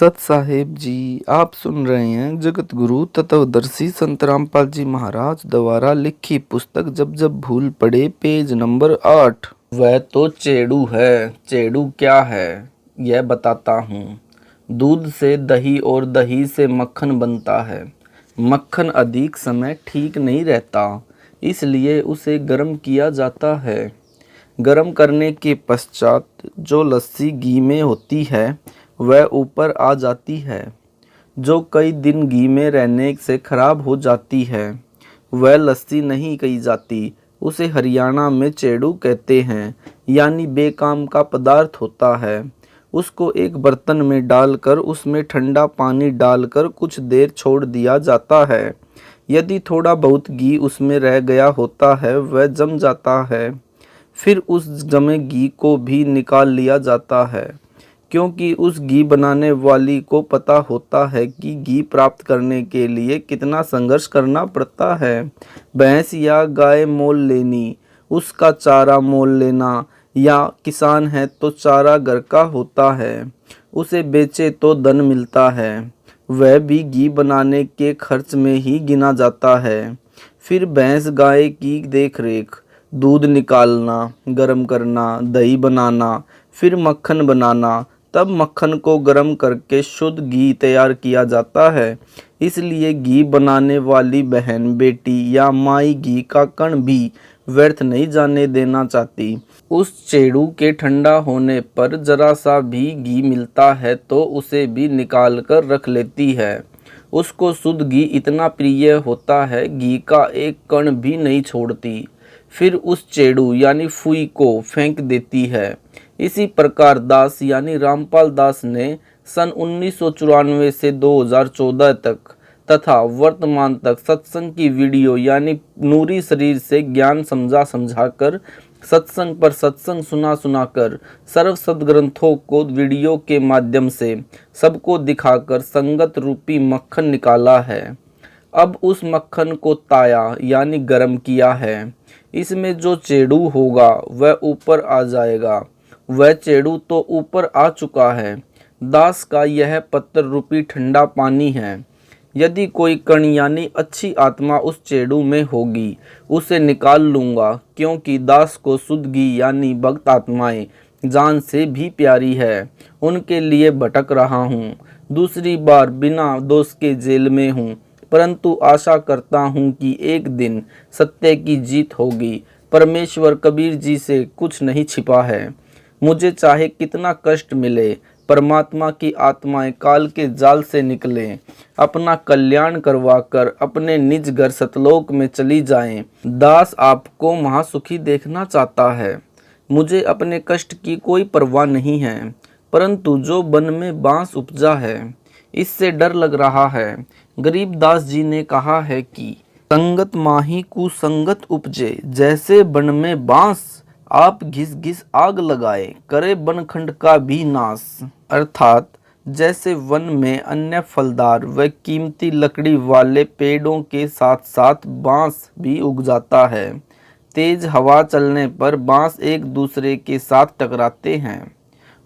सत साहेब जी, आप सुन रहे हैं जगत गुरु तत्वदर्शी संत रामपाल जी महाराज द्वारा लिखी पुस्तक जब जब भूल पड़े, पेज नंबर 8। वह तो चेड़ू है। चेड़ू क्या है यह बताता हूँ। दूध से दही और दही से मक्खन बनता है। मक्खन अधिक समय ठीक नहीं रहता, इसलिए उसे गर्म किया जाता है। गर्म करने के पश्चात जो लस्सी घी में होती है वह ऊपर आ जाती है। जो कई दिन घी में रहने से खराब हो जाती है वह लस्सी नहीं कही जाती, उसे हरियाणा में चेड़ू कहते हैं, यानी बेकाम का पदार्थ होता है। उसको एक बर्तन में डालकर उसमें ठंडा पानी डालकर कुछ देर छोड़ दिया जाता है। यदि थोड़ा बहुत घी उसमें रह गया होता है वह जम जाता है। फिर उस जमे घी को भी निकाल लिया जाता है, क्योंकि उस घी बनाने वाली को पता होता है कि घी प्राप्त करने के लिए कितना संघर्ष करना पड़ता है। भैंस या गाय मोल लेनी, उसका चारा मोल लेना, या किसान है तो चारा घर का होता है, उसे बेचे तो धन मिलता है, वह भी घी बनाने के खर्च में ही गिना जाता है। फिर भैंस गाय की देखरेख, दूध निकालना, गर्म करना, दही बनाना, फिर मक्खन बनाना, तब मक्खन को गर्म करके शुद्ध घी तैयार किया जाता है। इसलिए घी बनाने वाली बहन, बेटी या माई घी का कण भी व्यर्थ नहीं जाने देना चाहती। उस चेड़ू के ठंडा होने पर जरा सा भी घी मिलता है तो उसे भी निकाल कर रख लेती है। उसको शुद्ध घी इतना प्रिय होता है, घी का एक कण भी नहीं छोड़ती। फिर उस चेड़ू यानी फुई को फेंक देती है। इसी प्रकार दास यानी रामपाल दास ने सन 1994 से 2014 तक तथा वर्तमान तक सत्संग की वीडियो यानी नूरी शरीर से ज्ञान समझा कर, सत्संग पर सत्संग सुना कर, सर्व सदग्रंथों को वीडियो के माध्यम से सबको दिखाकर संगत रूपी मक्खन निकाला है। अब उस मक्खन को ताया यानी गर्म किया है। इसमें जो चेड़ू होगा वह ऊपर आ जाएगा। वह चेड़ू तो ऊपर आ चुका है। दास का यह पत्थर रूपी ठंडा पानी है। यदि कोई कण यानी अच्छी आत्मा उस चेड़ू में होगी, उसे निकाल लूँगा, क्योंकि दास को शुद्ध घी यानी भक्त आत्माएं जान से भी प्यारी है। उनके लिए भटक रहा हूँ। दूसरी बार बिना दोष के जेल में हूँ, परंतु आशा करता हूँ कि एक दिन सत्य की जीत होगी। परमेश्वर कबीर जी से कुछ नहीं छिपा है। मुझे चाहे कितना कष्ट मिले, परमात्मा की आत्माएं काल के जाल से निकलें, अपना कल्याण करवाकर अपने निज घर सतलोक में चली जाएं। दास आपको महासुखी देखना चाहता है। मुझे अपने कष्ट की कोई परवाह नहीं है, परंतु जो वन में बांस उपजा है इससे डर लग रहा है। गरीब दास जी ने कहा है कि संगत माही कुसंगत उपजे, जैसे वन में बांस आप घिस घिस आग लगाए, करे बनखंड का भी नाश। अर्थात जैसे वन में अन्य फलदार व कीमती लकड़ी वाले पेड़ों के साथ साथ बांस भी उग जाता है। तेज हवा चलने पर बांस एक दूसरे के साथ टकराते हैं।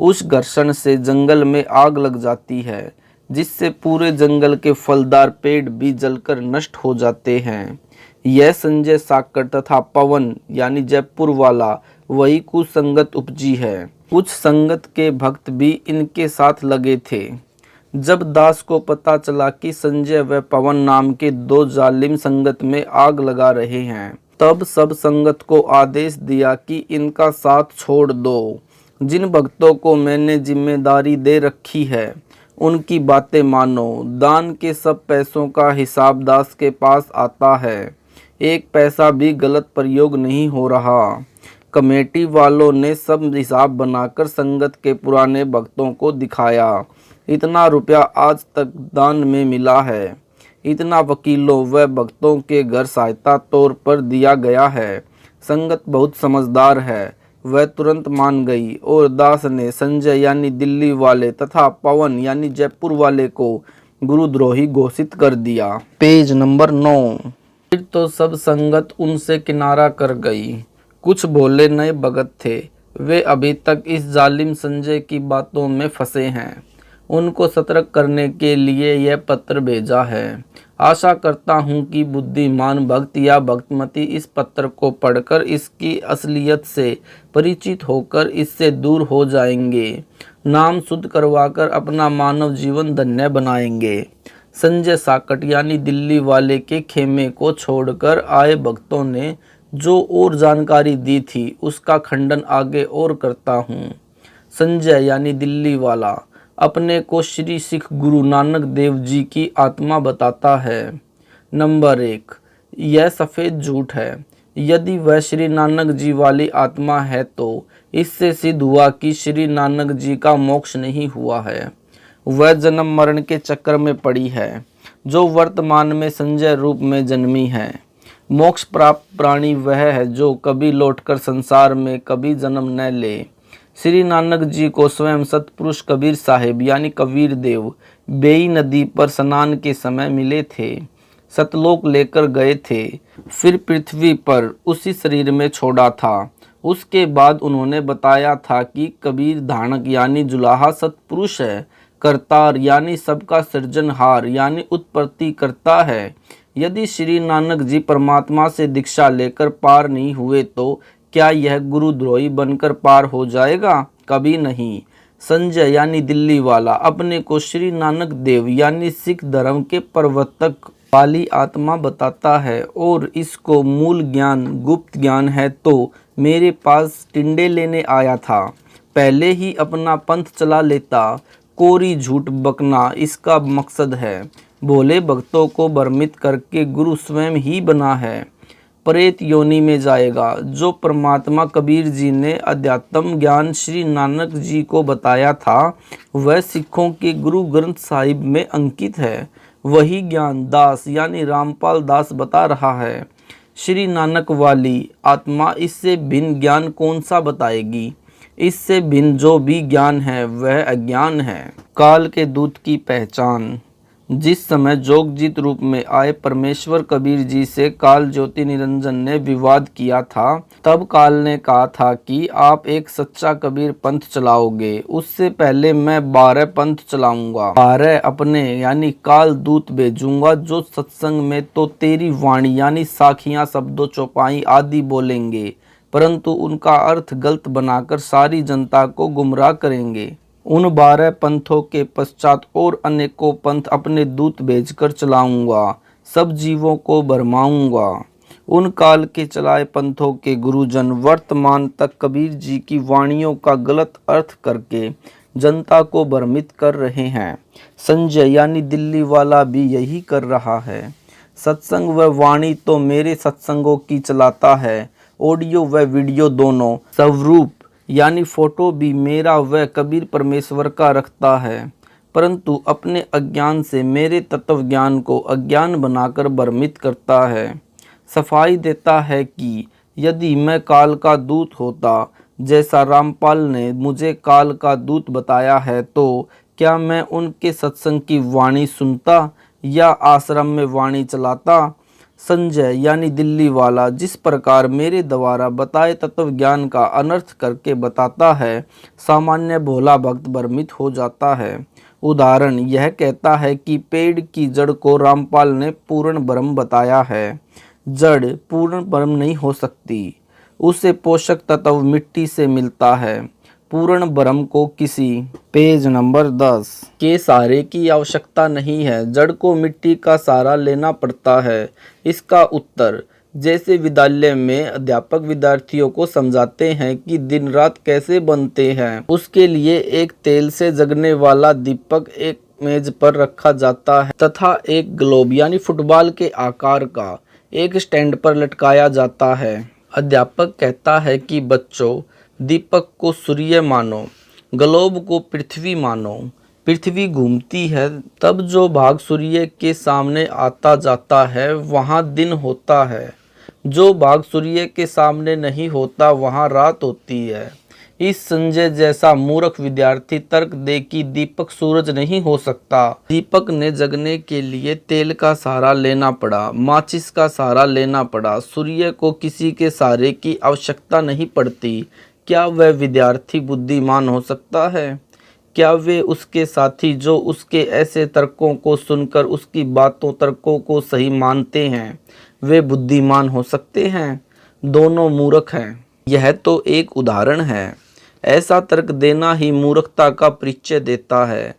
उस घर्षण से जंगल में आग लग जाती है, जिससे पूरे जंगल के फलदार पेड़ भी जलकर नष्ट हो जाते हैं। यह संजय साकर तथा पवन यानी जयपुर वाला वही कुसंगत उपजी है। कुछ संगत के भक्त भी इनके साथ लगे थे। जब दास को पता चला कि संजय व पवन नाम के दो जालिम संगत में आग लगा रहे हैं, तब सब संगत को आदेश दिया कि इनका साथ छोड़ दो। जिन भक्तों को मैंने जिम्मेदारी दे रखी है उनकी बातें मानो। दान के सब पैसों का हिसाब दास के पास आता है। एक पैसा भी गलत प्रयोग नहीं हो रहा। कमेटी वालों ने सब हिसाब बनाकर संगत के पुराने भक्तों को दिखाया। इतना रुपया आज तक दान में मिला है। इतना वकीलों व भक्तों के घर सहायता तौर पर दिया गया है। संगत बहुत समझदार है, वह तुरंत मान गई और दास ने संजय यानी दिल्ली वाले तथा पवन यानी जयपुर वाले को गुरुद्रोही घोषित कर दिया। Page number 9। फिर तो सब संगत उनसे किनारा कर गई। कुछ भोले नए भगत थे, वे अभी तक इस जालिम संजय की बातों में फंसे हैं। उनको सतर्क करने के लिए यह पत्र भेजा है। आशा करता हूँ कि बुद्धिमान भक्त या भक्तमती इस पत्र को पढ़कर इसकी असलियत से परिचित होकर इससे दूर हो जाएंगे, नाम शुद्ध करवाकर अपना मानव जीवन धन्य बनाएंगे। संजय साकट यानी दिल्ली वाले के खेमे को छोड़कर आए भक्तों ने जो और जानकारी दी थी उसका खंडन आगे और करता हूँ। संजय यानी दिल्ली वाला अपने को श्री सिख गुरु नानक देव जी की आत्मा बताता है। नंबर 1, यह सफ़ेद झूठ है। यदि वह श्री नानक जी वाली आत्मा है तो इससे सिद्ध हुआ कि श्री नानक जी का मोक्ष नहीं हुआ है। वह जन्म मरण के चक्कर में पड़ी है जो वर्तमान में संजय रूप में जन्मी है। मोक्ष प्राप्त प्राणी वह है जो कभी लौटकर संसार में कभी जन्म न ले। श्री नानक जी को स्वयं सतपुरुष कबीर साहिब यानी कबीर देव बेई नदी पर स्नान के समय मिले थे। सतलोक लेकर गए थे, फिर पृथ्वी पर उसी शरीर में छोड़ा था। उसके बाद उन्होंने बताया था कि कबीर धानक यानी जुलाहा सतपुरुष है, करतार यानी सबका सृजनहार यानी उत्पत्ति करता है। यदि श्री नानक जी परमात्मा से दीक्षा लेकर पार नहीं हुए तो क्या यह गुरुद्रोही बनकर पार हो जाएगा? कभी नहीं। संजय यानी दिल्ली वाला अपने को श्री नानक देव यानी सिख धर्म के प्रवर्तक वाली आत्मा बताता है और इसको मूल ज्ञान गुप्त ज्ञान है तो मेरे पास टिंडे लेने आया था। पहले ही अपना पंथ चला लेता। कोरी झूठ बकना इसका मकसद है। भोले भक्तों को भ्रमित करके गुरु स्वयं ही बना है। प्रेत योनि में जाएगा। जो परमात्मा कबीर जी ने अध्यात्म ज्ञान श्री नानक जी को बताया था वह सिखों के गुरु ग्रंथ साहिब में अंकित है। वही ज्ञान दास यानी रामपाल दास बता रहा है। श्री नानक वाली आत्मा इससे भिन्न ज्ञान कौन सा बताएगी? इससे भिन्न जो भी ज्ञान है वह अज्ञान है। काल के दूत की पहचान। जिस समय जोगजीत रूप में आए परमेश्वर कबीर जी से काल ज्योति निरंजन ने विवाद किया था, तब काल ने कहा था कि आप एक सच्चा कबीर पंथ चलाओगे, उससे पहले मैं 12 पंथ चलाऊंगा। 12 अपने यानी काल दूत भेजूंगा जो सत्संग में तो तेरी वाणी यानी साखियां शब्दों चौपाई आदि बोलेंगे, परंतु उनका अर्थ गलत बनाकर सारी जनता को गुमराह करेंगे। उन 12 पंथों के पश्चात और अनेकों पंथ अपने दूत भेजकर चलाऊंगा, सब जीवों को भरमाऊंगा। उन काल के चलाए पंथों के गुरुजन वर्तमान तक कबीर जी की वाणियों का गलत अर्थ करके जनता को भ्रमित कर रहे हैं। संजय यानी दिल्ली वाला भी यही कर रहा है। सत्संग व वाणी तो मेरे सत्संगों की चलाता है, ऑडियो व वीडियो दोनों, स्वरूप यानी फोटो भी मेरा व कबीर परमेश्वर का रखता है, परंतु अपने अज्ञान से मेरे तत्व ज्ञान को अज्ञान बनाकर भ्रमित करता है। सफाई देता है कि यदि मैं काल का दूत होता, जैसा रामपाल ने मुझे काल का दूत बताया है, तो क्या मैं उनके सत्संग की वाणी सुनता या आश्रम में वाणी चलाता? संजय यानी दिल्ली वाला जिस प्रकार मेरे द्वारा बताए तत्व ज्ञान का अनर्थ करके बताता है, सामान्य भोला भक्त भ्रमित हो जाता है। उदाहरण यह कहता है कि पेड़ की जड़ को रामपाल ने पूर्ण ब्रह्म बताया है। जड़ पूर्ण ब्रह्म नहीं हो सकती, उसे पोषक तत्व मिट्टी से मिलता है। पूर्ण ब्रह्म को किसी पेज नंबर 10 के सहारे की आवश्यकता नहीं है, जड़ को मिट्टी का सहारा लेना पड़ता है। इसका उत्तर, जैसे विद्यालय में अध्यापक विद्यार्थियों को समझाते हैं कि दिन रात कैसे बनते हैं, उसके लिए एक तेल से जगने वाला दीपक एक मेज पर रखा जाता है तथा एक ग्लोब यानी फुटबॉल के आकार का एक स्टैंड पर लटकाया जाता है। अध्यापक कहता है कि बच्चों, दीपक को सूर्य मानो, ग्लोब को पृथ्वी मानो। पृथ्वी घूमती है, तब जो भाग सूर्य के सामने आता जाता है वहाँ दिन होता है, जो भाग सूर्य के सामने नहीं होता वहाँ रात होती है। इस संजय जैसा मूर्ख विद्यार्थी तर्क दे कि दीपक सूरज नहीं हो सकता। दीपक ने जगने के लिए तेल का सहारा लेना पड़ा, माचिस का सहारा लेना पड़ा। सूर्य को किसी के सहारे की आवश्यकता नहीं पड़ती। क्या वह विद्यार्थी बुद्धिमान हो सकता है? क्या वे उसके साथी जो उसके ऐसे तर्कों को सुनकर उसकी बातों तर्कों को सही मानते हैं, वे बुद्धिमान हो सकते हैं? दोनों मूर्ख हैं। यह तो एक उदाहरण है। ऐसा तर्क देना ही मूर्खता का परिचय देता है।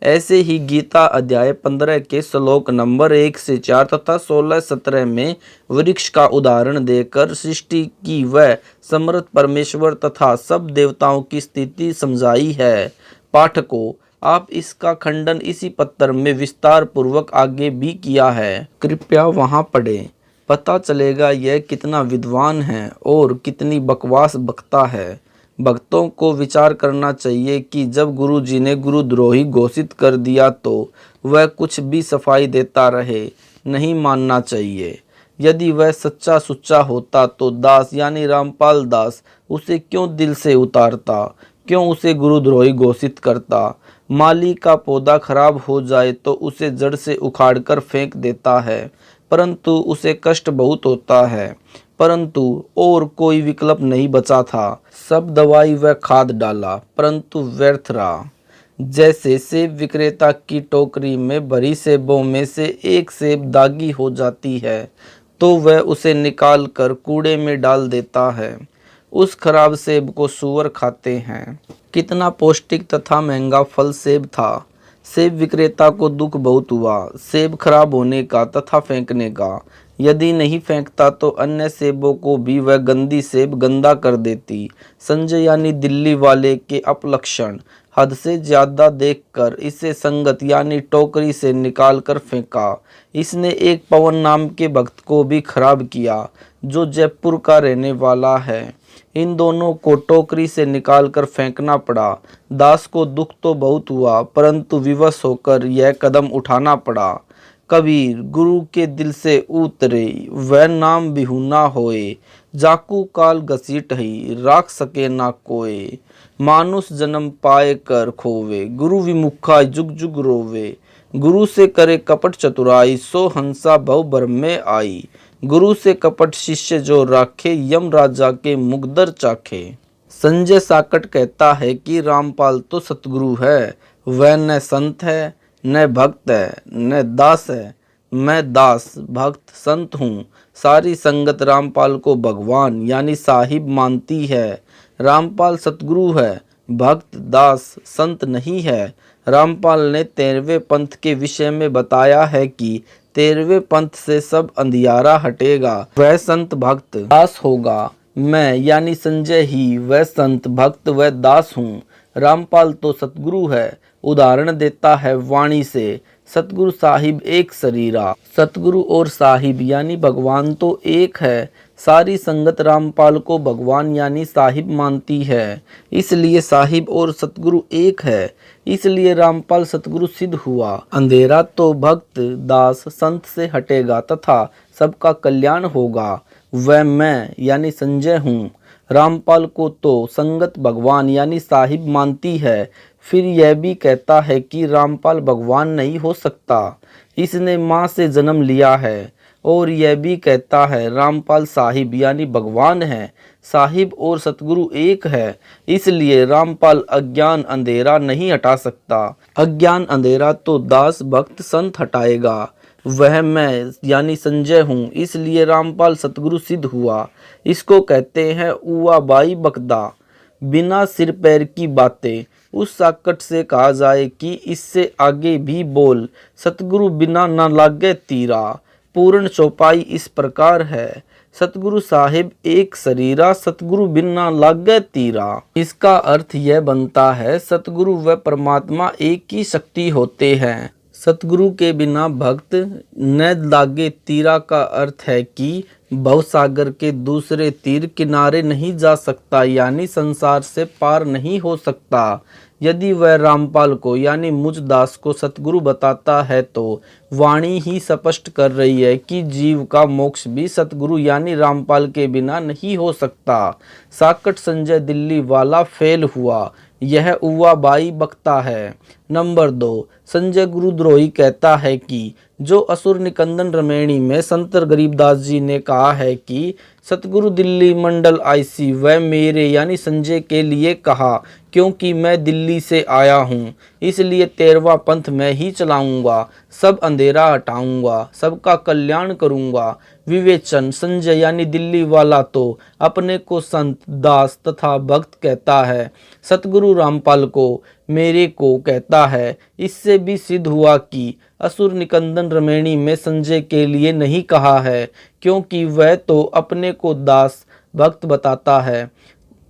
ऐसे ही गीता अध्याय 15 के श्लोक नंबर 1 से 4 तथा 16-17 में वृक्ष का उदाहरण देकर सृष्टि की व समर्थ परमेश्वर तथा सब देवताओं की स्थिति समझाई है। पाठकों, आप इसका खंडन इसी पत्र में विस्तार पूर्वक आगे भी किया है, कृपया वहां पढ़ें। पता चलेगा यह कितना विद्वान है और कितनी बकवास बकता है। भक्तों को विचार करना चाहिए कि जब गुरु जी ने गुरुद्रोही घोषित कर दिया तो वह कुछ भी सफाई देता रहे, नहीं मानना चाहिए। यदि वह सच्चा सुच्चा होता तो दास यानी रामपाल दास उसे क्यों दिल से उतारता, क्यों उसे गुरुद्रोही घोषित करता? माली का पौधा खराब हो जाए तो उसे जड़ से उखाड़ कर फेंक देता है, परंतु उसे कष्ट बहुत होता है, परंतु और कोई विकल्प नहीं बचा था। सब दवाई व खाद डाला, परंतु व्यर्थ रहा। जैसे सेब विक्रेता की टोकरी में भरी सेबों में से एक सेब दागी हो जाती है तो वह उसे निकाल कर कूड़े में डाल देता है। उस खराब सेब को सूअर खाते हैं। कितना पौष्टिक तथा महंगा फल सेब था। सेब विक्रेता को दुख बहुत हुआ सेब खराब होने का तथा फेंकने का। यदि नहीं फेंकता तो अन्य सेबों को भी वह गंदी सेब गंदा कर देती। संजय यानी दिल्ली वाले के अपलक्षण हद से ज्यादा देखकर इसे संगत यानी टोकरी से निकाल कर फेंका। इसने एक पवन नाम के भक्त को भी खराब किया जो जयपुर का रहने वाला है। इन दोनों को टोकरी से निकालकर फेंकना पड़ा। दास को दुख तो बहुत हुआ, परंतु विवश होकर यह कदम उठाना पड़ा। कबीर गुरु के दिल से उतरे वह नाम बिहुना होए, जाकू काल घसीट ही राख सके ना कोय। मानुष जन्म पाए कर खोवे, गुरु विमुखा जुग जुग रोवे। गुरु से करे कपट चतुराई, सो हंसा भव भ्रम में आई। गुरु से कपट शिष्य जो राखे, यम राजा के मुगदर चाखे। संजय साकट कहता है कि रामपाल तो सतगुरु है, वह न संत है न भक्त है न दास है। मैं दास भक्त संत हूँ। सारी संगत रामपाल को भगवान यानी साहिब मानती है। रामपाल सतगुरु है, भक्त दास संत नहीं है। रामपाल ने 13वें पंथ के विषय में बताया है कि 13वें पंथ से सब अंधियारा हटेगा, वह संत भक्त दास होगा। मैं यानी संजय ही वह संत भक्त व दास हूँ। रामपाल तो सतगुरु है। उदाहरण देता है वाणी से, सतगुरु साहिब एक शरीरा। सतगुरु और साहिब यानी भगवान तो एक है। सारी संगत रामपाल को भगवान यानी साहिब मानती है, इसलिए साहिब और सतगुरु एक है। इसलिए रामपाल सतगुरु सिद्ध हुआ। अंधेरा तो भक्त दास संत से हटेगा तथा सबका कल्याण होगा। वह मैं यानी संजय हूँ। रामपाल को तो संगत भगवान यानी साहिब मानती है। फिर यह भी कहता है कि रामपाल भगवान नहीं हो सकता, इसने माँ से जन्म लिया है। और यह भी कहता है रामपाल साहिब यानी भगवान है। साहिब और सतगुरु एक है, इसलिए रामपाल अज्ञान अंधेरा नहीं हटा सकता। अज्ञान अंधेरा तो दास भक्त संत हटाएगा। वह मैं यानी संजय हूँ, इसलिए रामपाल सतगुरु सिद्ध हुआ। इसको कहते हैं उवा बाई बकदा, बिना सिर पैर की बातें। उस साकट से कहा जाए कि इससे आगे भी बोल, सतगुरु बिना न लागे तीरा। पूर्ण चौपाई इस प्रकार है, सतगुरु साहिब एक शरीरा, सतगुरु बिना लागे तीरा। इसका अर्थ यह बनता है सतगुरु व परमात्मा एक ही शक्ति होते हैं। सतगुरु के बिना भक्त न लागे तीरा का अर्थ है कि भवसागर के दूसरे तीर किनारे नहीं जा सकता, यानी संसार से पार नहीं हो सकता। यदि वह रामपाल को यानी मुझ दास को सतगुरु बताता है तो वाणी ही स्पष्ट कर रही है कि जीव का मोक्ष भी सतगुरु यानी रामपाल के बिना नहीं हो सकता। साकट संजय दिल्ली वाला फेल हुआ, यह उवा बाई बकता है। नंबर 2, संजय गुरुद्रोही कहता है कि जो असुर निकंदन रमैणी में संत गरीबदास जी ने कहा है कि सतगुरु दिल्ली मंडल आईसी वह मेरे यानी संजय के लिए कहा, क्योंकि मैं दिल्ली से आया हूँ, इसलिए 13वां पंथ मैं ही चलाऊंगा, सब अंधेरा हटाऊंगा, सबका कल्याण करूंगा। विवेचन, संजय यानी दिल्ली वाला तो अपने को संत, दास तथा भक्त कहता है, सतगुरु रामपाल को मेरे को कहता है। इससे भी सिद्ध हुआ कि असुर निकंदन रमैणी में संजय के लिए नहीं कहा है, क्योंकि वह तो अपने को दास भक्त बताता है,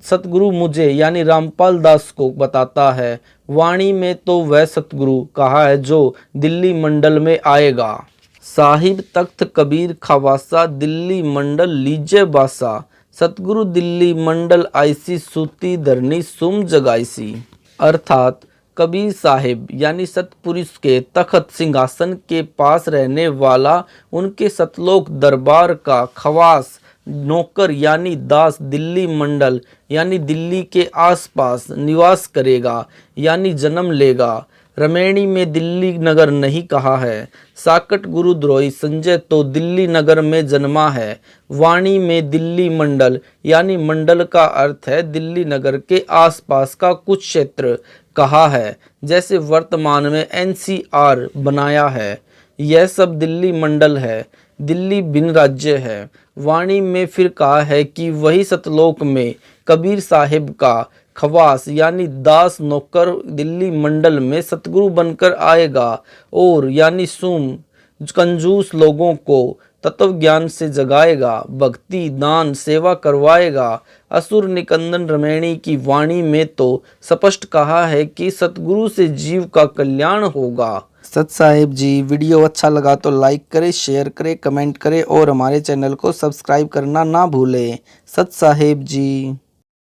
सतगुरु मुझे यानी रामपाल दास को बताता है। वाणी में तो वह सतगुरु कहा है जो दिल्ली मंडल में आएगा। साहिब तख्त कबीर खवासा दिल्ली मंडल लीजे बासा, सतगुरु दिल्ली मंडल आईसी सूती धरनी सुम जगाईसी। अर्थात कबीर साहिब यानी सतपुरुष के तख्त सिंहासन के पास रहने वाला उनके सतलोक दरबार का खवास नौकर यानी दास दिल्ली मंडल यानी दिल्ली के आसपास निवास करेगा यानी जन्म लेगा। रमैणी में दिल्ली नगर नहीं कहा है। साकट गुरुद्रोही संजय तो दिल्ली नगर में जन्मा है। वाणी में दिल्ली मंडल यानी मंडल का अर्थ है दिल्ली नगर के आसपास का कुछ क्षेत्र कहा है, जैसे वर्तमान में एनसीआर बनाया है। यह सब दिल्ली मंडल है, दिल्ली भिन्न राज्य है। वाणी में फिर कहा है कि वही सतलोक में कबीर साहिब का खवास यानी दास नौकर दिल्ली मंडल में सतगुरु बनकर आएगा और यानी सुम कंजूस लोगों को तत्व ज्ञान से जगाएगा, भक्ति दान सेवा करवाएगा। असुर निकंदन रमैणी की वाणी में तो स्पष्ट कहा है कि सतगुरु से जीव का कल्याण होगा। सत साहिब जी, वीडियो अच्छा लगा तो लाइक करें, शेयर करें, कमेंट करें और हमारे चैनल को सब्सक्राइब करना ना भूलें। सत साहिब जी।